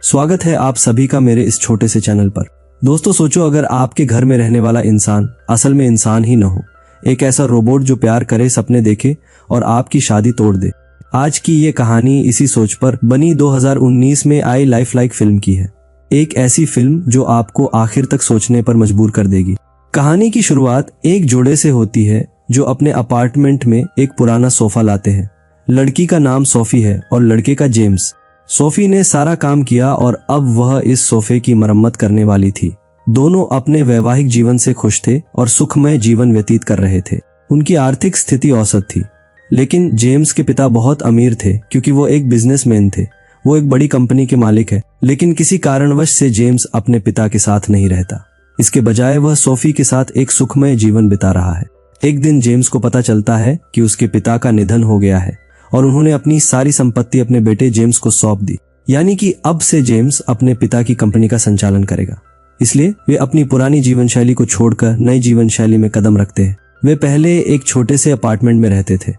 स्वागत है आप सभी का मेरे इस छोटे से चैनल पर। दोस्तों सोचो अगर आपके घर में रहने वाला इंसान असल में इंसान ही न हो, एक ऐसा रोबोट जो प्यार करे, सपने देखे और आपकी शादी तोड़ दे। आज की ये कहानी इसी सोच पर बनी 2019 में आई लाइफ लाइक फिल्म की है। एक ऐसी फिल्म जो आपको आखिर तक सोचने पर मजबूर कर देगी। कहानी की शुरुआत एक जोड़े से होती है जो अपने अपार्टमेंट में एक पुराना सोफा लाते हैं। लड़की का नाम सोफी है और लड़के का जेम्स। सोफी ने सारा काम किया और अब वह इस सोफे की मरम्मत करने वाली थी। दोनों अपने वैवाहिक जीवन से खुश थे और सुखमय जीवन व्यतीत कर रहे थे। उनकी आर्थिक स्थिति औसत थी, लेकिन जेम्स के पिता बहुत अमीर थे क्योंकि वो एक बिजनेसमैन थे। वो एक बड़ी कंपनी के मालिक है, लेकिन किसी कारणवश से जेम्स अपने पिता के साथ नहीं रहता। इसके बजाय वह सोफी के साथ एक सुखमय जीवन बिता रहा है। एक दिन जेम्स को पता चलता है कि उसके पिता का निधन हो गया है और उन्होंने अपनी सारी संपत्ति अपने बेटे जेम्स को सौंप दी। यानी कि अब से जेम्स अपने पिता की कंपनी का संचालन करेगा। इसलिए वे अपनी पुरानी जीवन शैली को छोड़कर नई जीवन शैली में कदम रखते हैं। वे पहले एक छोटे से अपार्टमेंट में रहते थे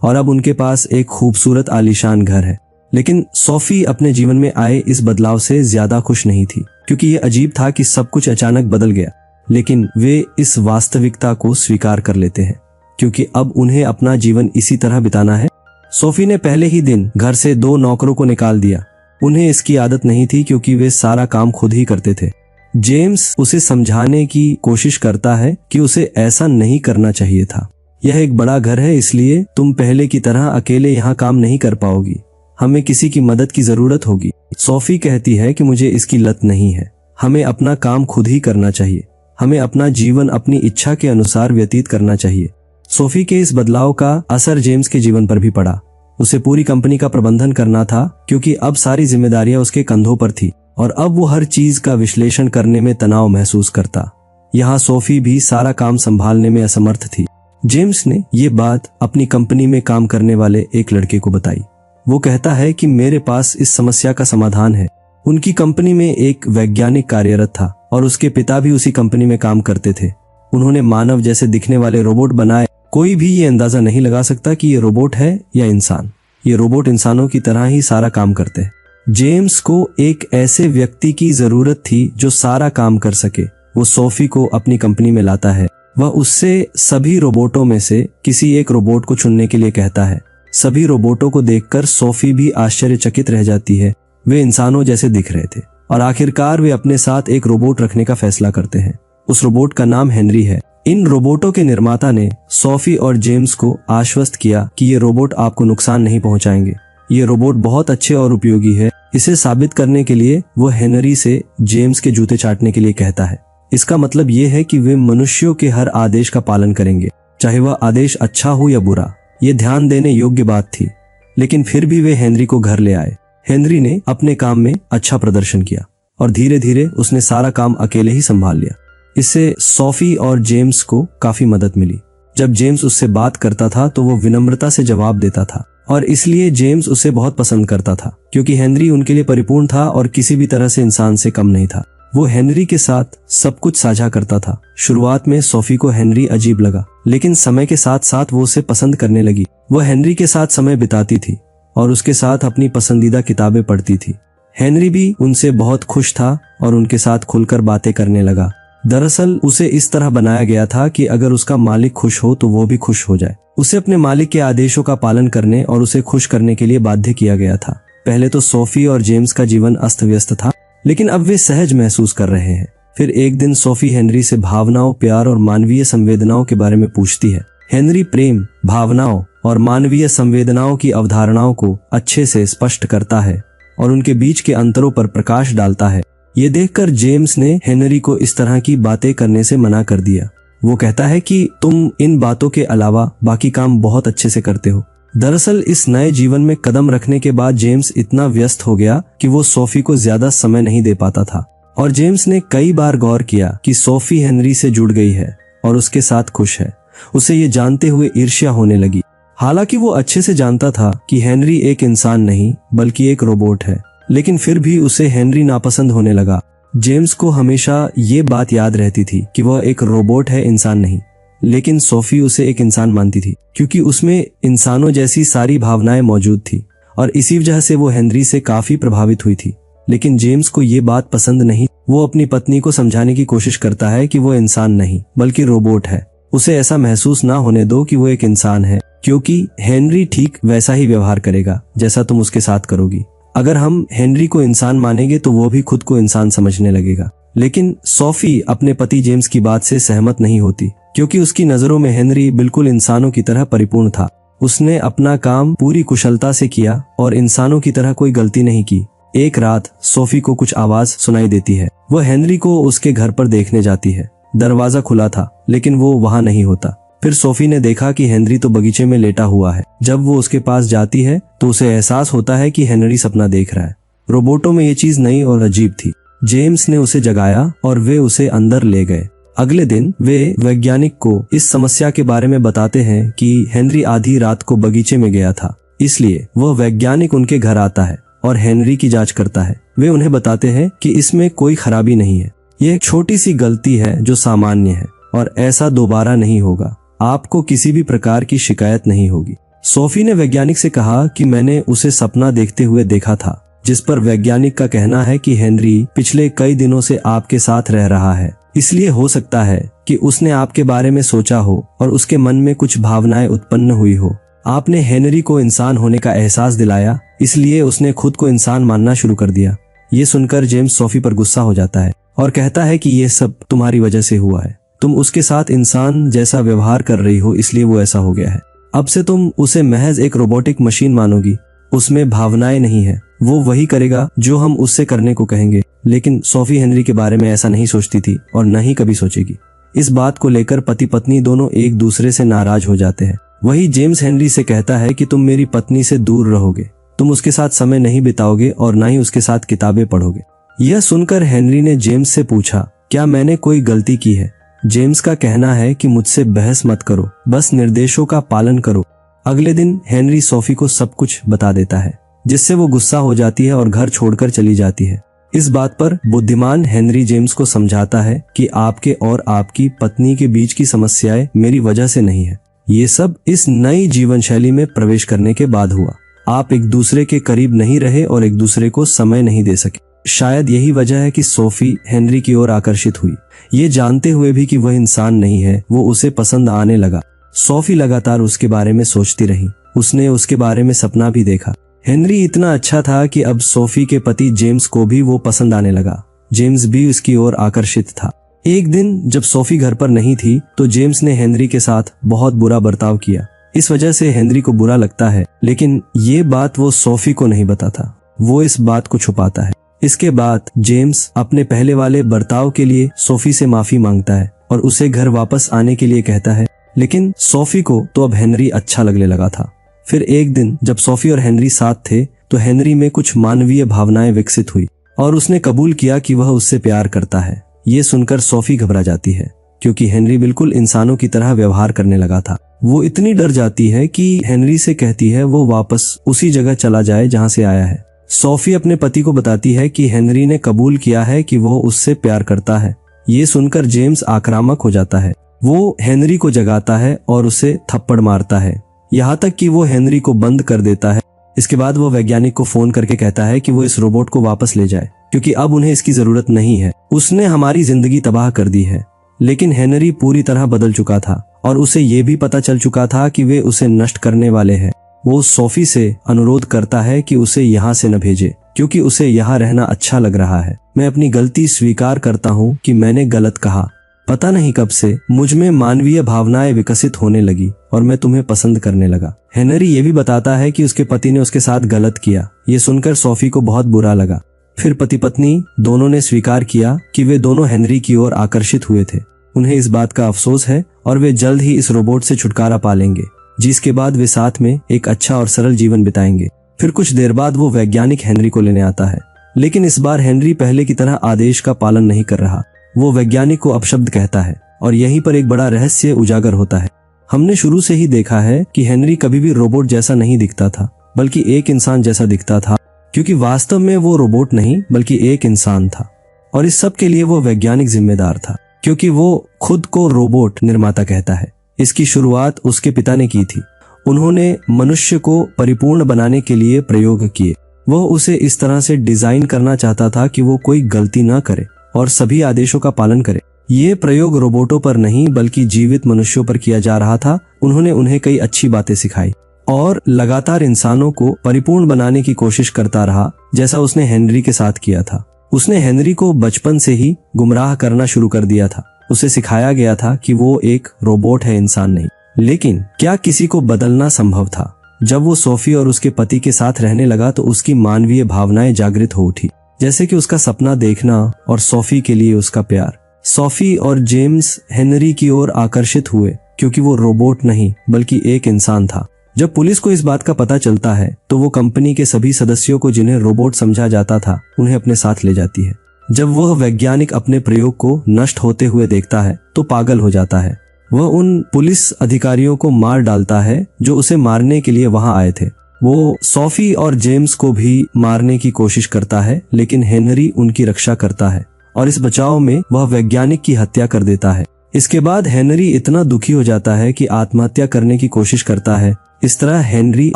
और अब उनके पास एक खूबसूरत आलीशान घर है। लेकिन सोफी अपने जीवन में आए इस बदलाव से ज्यादा खुश नहीं थी, क्योंकि ये अजीब था कि सब कुछ अचानक बदल गया। लेकिन वे इस वास्तविकता को स्वीकार कर लेते हैं, क्योंकि अब उन्हें अपना जीवन इसी तरह बिताना है। सोफी ने पहले ही दिन घर से 2 नौकरों को निकाल दिया। उन्हें इसकी आदत नहीं थी क्योंकि वे सारा काम खुद ही करते थे। जेम्स उसे समझाने की कोशिश करता है कि उसे ऐसा नहीं करना चाहिए था। यह एक बड़ा घर है, इसलिए तुम पहले की तरह अकेले यहाँ काम नहीं कर पाओगी। हमें किसी की मदद की जरूरत होगी। सोफी कहती है कि मुझे इसकी लत नहीं है। हमें अपना काम खुद ही करना चाहिए। हमें अपना जीवन अपनी इच्छा के अनुसार व्यतीत करना चाहिए। सोफी के इस बदलाव का असर जेम्स के जीवन पर भी पड़ा। उसे पूरी कंपनी का प्रबंधन करना था, क्योंकि अब सारी जिम्मेदारियां उसके कंधों पर थी और अब वो हर चीज का विश्लेषण करने में तनाव महसूस करता। यहाँ सोफी भी सारा काम संभालने में असमर्थ थी। जेम्स ने ये बात अपनी कंपनी में काम करने वाले एक लड़के को बताई। वो कहता है कि मेरे पास इस समस्या का समाधान है। उनकी कंपनी में एक वैज्ञानिक कार्यरत था और उसके पिता भी उसी कंपनी में काम करते थे। उन्होंने मानव जैसे दिखने वाले रोबोट बनाए। कोई भी ये अंदाजा नहीं लगा सकता कि ये रोबोट है या इंसान। ये रोबोट इंसानों की तरह ही सारा काम करते हैं। जेम्स को एक ऐसे व्यक्ति की जरूरत थी जो सारा काम कर सके। वो सोफी को अपनी कंपनी में लाता है। वह उससे सभी रोबोटों में से किसी एक रोबोट को चुनने के लिए कहता है। सभी रोबोटों को देखकर सोफी भी आश्चर्यचकित रह जाती है। वे इंसानों जैसे दिख रहे थे और आखिरकार वे अपने साथ एक रोबोट रखने का फैसला करते हैं। उस रोबोट का नाम हेनरी है। इन रोबोटों के निर्माता ने सोफी और जेम्स को आश्वस्त किया कि ये रोबोट आपको नुकसान नहीं पहुंचाएंगे। ये रोबोट बहुत अच्छे और उपयोगी है। इसे साबित करने के लिए वो हेनरी से जेम्स के जूते चाटने के लिए कहता है। इसका मतलब ये है कि वे मनुष्यों के हर आदेश का पालन करेंगे, चाहे वह आदेश अच्छा हो या बुरा। ये ध्यान देने योग्य बात थी। लेकिन फिर भी वे हेनरी को घर ले आए। हेनरी ने अपने काम में अच्छा प्रदर्शन किया और धीरे धीरे उसने सारा काम अकेले ही संभाल लिया। इससे सोफी और जेम्स को काफी मदद मिली। जब जेम्स उससे बात करता था तो वो विनम्रता से जवाब देता था और इसलिए जेम्स उसे बहुत पसंद करता था, क्योंकि हेनरी उनके लिए परिपूर्ण था और किसी भी तरह से इंसान से कम नहीं था। वो हेनरी के साथ सब कुछ साझा करता था। शुरुआत में सोफी को हेनरी अजीब लगा, लेकिन समय के साथ साथ वो उसे पसंद करने लगी। वो हेनरी के साथ समय बिताती थी और उसके साथ अपनी पसंदीदा किताबें पढ़ती थी। हेनरी भी उनसे बहुत खुश था और उनके साथ खुलकर बातें करने लगा। दरअसल उसे इस तरह बनाया गया था कि अगर उसका मालिक खुश हो तो वो भी खुश हो जाए। उसे अपने मालिक के आदेशों का पालन करने और उसे खुश करने के लिए बाध्य किया गया था। पहले तो सोफी और जेम्स का जीवन अस्त व्यस्त था, लेकिन अब वे सहज महसूस कर रहे हैं। फिर एक दिन सोफी हेनरी से भावनाओं, प्यार और मानवीय संवेदनाओं के बारे में पूछती है। हेनरी प्रेम, भावनाओं और मानवीय संवेदनाओं की अवधारणाओं को अच्छे से स्पष्ट करता है और उनके बीच के अंतरों पर प्रकाश डालता है। ये देखकर जेम्स ने हेनरी को इस तरह की बातें करने से मना कर दिया। वो कहता है कि तुम इन बातों के अलावा बाकी काम बहुत अच्छे से करते हो। दरअसल इस नए जीवन में कदम रखने के बाद जेम्स इतना व्यस्त हो गया कि वो सोफी को ज्यादा समय नहीं दे पाता था और जेम्स ने कई बार गौर किया कि सोफी हेनरी से जुड़ गई है और उसके साथ खुश है। उसे ये जानते हुए ईर्ष्या होने लगी। हालांकि वो अच्छे से जानता था कि हेनरी एक इंसान नहीं बल्कि एक रोबोट है, लेकिन फिर भी उसे हेनरी नापसंद होने लगा। जेम्स को हमेशा ये बात याद रहती थी कि वह एक रोबोट है, इंसान नहीं। लेकिन सोफी उसे एक इंसान मानती थी, क्योंकि उसमें इंसानों जैसी सारी भावनाएं मौजूद थी और इसी वजह से वो हेनरी से काफी प्रभावित हुई थी। लेकिन जेम्स को ये बात पसंद नहीं। वो अपनी पत्नी को समझाने की कोशिश करता है कि वो इंसान नहीं बल्कि रोबोट है। उसे ऐसा महसूस ना होने दो कि वो एक इंसान है, क्योंकि हेनरी ठीक वैसा ही व्यवहार करेगा जैसा तुम उसके साथ करोगी। अगर हम हेनरी को इंसान मानेंगे तो वो भी खुद को इंसान समझने लगेगा। लेकिन सोफी अपने पति जेम्स की बात से सहमत नहीं होती, क्योंकि उसकी नजरों में हेनरी बिल्कुल इंसानों की तरह परिपूर्ण था। उसने अपना काम पूरी कुशलता से किया और इंसानों की तरह कोई गलती नहीं की। एक रात सोफी को कुछ आवाज सुनाई देती है। वो हेनरी को उसके घर पर देखने जाती है। दरवाजा खुला था, लेकिन वो वहां नहीं होता। फिर सोफी ने देखा कि हेनरी तो बगीचे में लेटा हुआ है। जब वो उसके पास जाती है तो उसे एहसास होता है कि हेनरी सपना देख रहा है। रोबोटों में ये चीज नई और अजीब थी। जेम्स ने उसे जगाया और वे उसे अंदर ले गए। अगले दिन वे वैज्ञानिक को इस समस्या के बारे में बताते हैं कि हेनरी आधी रात को बगीचे में गया था, इसलिए वह वैज्ञानिक उनके घर आता है और हेनरी की जांच करता है। वे उन्हें बताते हैं कि इसमें कोई खराबी नहीं है, ये एक छोटी सी गलती है जो सामान्य है और ऐसा दोबारा नहीं होगा। आपको किसी भी प्रकार की शिकायत नहीं होगी। सोफी ने वैज्ञानिक से कहा कि मैंने उसे सपना देखते हुए देखा था, जिस पर वैज्ञानिक का कहना है कि हेनरी पिछले कई दिनों से आपके साथ रह रहा है, इसलिए हो सकता है कि उसने आपके बारे में सोचा हो और उसके मन में कुछ भावनाएं उत्पन्न हुई हो। आपने हेनरी को इंसान होने का एहसास दिलाया, इसलिए उसने खुद को इंसान मानना शुरू कर दिया। ये सुनकर जेम्स सोफी पर गुस्सा हो जाता है और कहता है कि ये सब तुम्हारी वजह से हुआ है। तुम उसके साथ इंसान जैसा व्यवहार कर रही हो, इसलिए वो ऐसा हो गया है। अब से तुम उसे महज एक रोबोटिक मशीन मानोगी। उसमें भावनाएं नहीं है। वो वही करेगा जो हम उससे करने को कहेंगे। लेकिन सोफी हेनरी के बारे में ऐसा नहीं सोचती थी और न ही कभी सोचेगी। इस बात को लेकर पति पत्नी दोनों एक दूसरे से नाराज हो जाते हैं। वही जेम्स हेनरी से कहता है कि तुम मेरी पत्नी से दूर रहोगे, तुम उसके साथ समय नहीं बिताओगे और न ही उसके साथ किताबें पढ़ोगे। यह सुनकर हेनरी ने जेम्स से पूछा, क्या मैंने कोई गलती की है? जेम्स का कहना है कि मुझसे बहस मत करो, बस निर्देशों का पालन करो। अगले दिन हेनरी सोफी को सब कुछ बता देता है, जिससे वो गुस्सा हो जाती है और घर छोड़कर चली जाती है। इस बात पर बुद्धिमान हेनरी जेम्स को समझाता है कि आपके और आपकी पत्नी के बीच की समस्याएं मेरी वजह से नहीं है। ये सब इस नई जीवन शैली में प्रवेश करने के बाद हुआ। आप एक दूसरे के करीब नहीं रहे और एक दूसरे को समय नहीं दे सके। शायद यही वजह है कि सोफी हेनरी की ओर आकर्षित हुई, ये जानते हुए भी कि वह इंसान नहीं है। वो उसे पसंद आने लगा। सोफी लगातार उसके बारे में सोचती रही। उसने उसके बारे में सपना भी देखा। हेनरी इतना अच्छा था कि अब सोफी के पति जेम्स को भी वो पसंद आने लगा। जेम्स भी उसकी ओर आकर्षित था। एक दिन जब सोफी घर पर नहीं थी तो जेम्स ने हेनरी के साथ बहुत बुरा बर्ताव किया। इस वजह से हेनरी को बुरा लगता है, लेकिन ये बात वो सोफी को नहीं बताता। वो इस बात को छुपाता है। इसके बाद जेम्स अपने पहले वाले बर्ताव के लिए सोफी से माफी मांगता है और उसे घर वापस आने के लिए कहता है, लेकिन सोफी को तो अब हेनरी अच्छा लगने लगा था। फिर एक दिन जब सोफी और हेनरी साथ थे तो हेनरी में कुछ मानवीय भावनाएं विकसित हुई और उसने कबूल किया कि वह उससे प्यार करता है। ये सुनकर सोफी घबरा जाती है, क्योंकि हेनरी बिल्कुल इंसानों की तरह व्यवहार करने लगा था। वो इतनी डर जाती है कि हेनरी से कहती है वो वापस उसी जगह चला जाए जहां से आया है। सोफी अपने पति को बताती है कि हेनरी ने कबूल किया है कि वो उससे प्यार करता है। ये सुनकर जेम्स आक्रामक हो जाता है। वो हेनरी को जगाता है और उसे थप्पड़ मारता है, यहाँ तक कि वो हेनरी को बंद कर देता है। इसके बाद वो वैज्ञानिक को फोन करके कहता है कि वो इस रोबोट को वापस ले जाए, क्योंकि अब उन्हें इसकी जरूरत नहीं है। उसने हमारी जिंदगी तबाह कर दी है। लेकिन हेनरी पूरी तरह बदल चुका था और उसे ये भी पता चल चुका था कि वे उसे नष्ट करने वाले हैं। वो सोफी से अनुरोध करता है कि उसे यहाँ से न भेजे, क्योंकि उसे यहाँ रहना अच्छा लग रहा है। मैं अपनी गलती स्वीकार करता हूँ कि मैंने गलत कहा। पता नहीं कब से मुझ में मानवीय भावनाएं विकसित होने लगी और मैं तुम्हें पसंद करने लगा। हेनरी ये भी बताता है कि उसके पति ने उसके साथ गलत किया। ये सुनकर सोफी को बहुत बुरा लगा। फिर पति पत्नी दोनों ने स्वीकार किया कि वे दोनों हेनरी की ओर आकर्षित हुए थे। उन्हें इस बात का अफसोस है और वे जल्द ही इस रोबोट से छुटकारा पा लेंगे, जिसके बाद वे साथ में एक अच्छा और सरल जीवन बिताएंगे। फिर कुछ देर बाद वो वैज्ञानिक हेनरी को लेने आता है, लेकिन इस बार हेनरी पहले की तरह आदेश का पालन नहीं कर रहा। वो वैज्ञानिक को अपशब्द कहता है और यहीं पर एक बड़ा रहस्य उजागर होता है। हमने शुरू से ही देखा है कि हेनरी कभी भी रोबोट जैसा नहीं दिखता था, बल्कि एक इंसान जैसा दिखता था, क्योंकि वास्तव में वो रोबोट नहीं बल्कि एक इंसान था। और इस सब के लिए वो वैज्ञानिक जिम्मेदार था, क्योंकि वो खुद को रोबोट निर्माता कहता है। इसकी शुरुआत उसके पिता ने की थी। उन्होंने मनुष्य को परिपूर्ण बनाने के लिए प्रयोग किए। वह उसे इस तरह से डिजाइन करना चाहता था कि वो कोई गलती ना करे और सभी आदेशों का पालन करे। ये प्रयोग रोबोटों पर नहीं बल्कि जीवित मनुष्यों पर किया जा रहा था। उन्होंने उन्हें कई अच्छी बातें सिखाई और लगातार इंसानों को परिपूर्ण बनाने की कोशिश करता रहा, जैसा उसने हेनरी के साथ किया था। उसने हेनरी को बचपन से ही गुमराह करना शुरू कर दिया था। उसे सिखाया गया था कि वो एक रोबोट है, इंसान नहीं। लेकिन क्या किसी को बदलना संभव था? जब वो सोफी और उसके पति के साथ रहने लगा तो उसकी मानवीय भावनाएं जागृत हो उठी, जैसे कि उसका सपना देखना और सोफी के लिए उसका प्यार। सोफी और जेम्स हेनरी की ओर आकर्षित हुए क्योंकि वो रोबोट नहीं बल्कि एक इंसान था। जब पुलिस को इस बात का पता चलता है तो वो कंपनी के सभी सदस्यों को जिन्हें रोबोट समझा जाता था उन्हें अपने साथ ले जाती है। जब वह वैज्ञानिक अपने प्रयोग को नष्ट होते हुए देखता है तो पागल हो जाता है। वह उन पुलिस अधिकारियों को मार डालता है जो उसे मारने के लिए वहां आए थे। वो सोफी और जेम्स को भी मारने की कोशिश करता है, लेकिन हेनरी उनकी रक्षा करता है और इस बचाव में वह वैज्ञानिक की हत्या कर देता है। इसके बाद हेनरी इतना दुखी हो जाता है कि आत्महत्या करने की कोशिश करता है। इस तरह हेनरी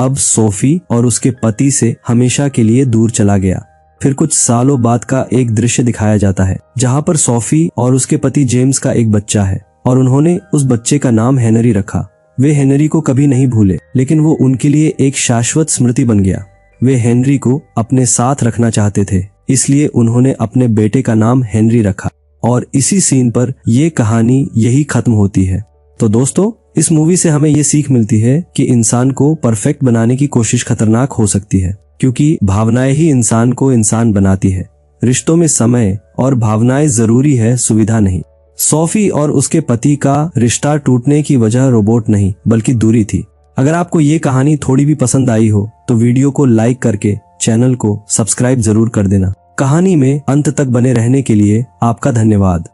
अब सोफी और उसके पति से हमेशा के लिए दूर चला गया। फिर कुछ सालों बाद का एक दृश्य दिखाया जाता है जहां पर सोफी और उसके पति जेम्स का एक बच्चा है और उन्होंने उस बच्चे का नाम हेनरी रखा। वे हेनरी को कभी नहीं भूले, लेकिन वो उनके लिए एक शाश्वत स्मृति बन गया। वे हेनरी को अपने साथ रखना चाहते थे, इसलिए उन्होंने अपने बेटे का नाम हेनरी रखा और इसी सीन पर ये कहानी यही खत्म होती है। तो दोस्तों, इस मूवी से हमें ये सीख मिलती है कि इंसान को परफेक्ट बनाने की कोशिश खतरनाक हो सकती है, क्योंकि भावनाएं ही इंसान को इंसान बनाती है। रिश्तों में समय और भावनाएं जरूरी है, सुविधा नहीं। सोफी और उसके पति का रिश्ता टूटने की वजह रोबोट नहीं बल्कि दूरी थी। अगर आपको ये कहानी थोड़ी भी पसंद आई हो तो वीडियो को लाइक करके चैनल को सब्सक्राइब जरूर कर देना। कहानी में अंत तक बने रहने के लिए आपका धन्यवाद।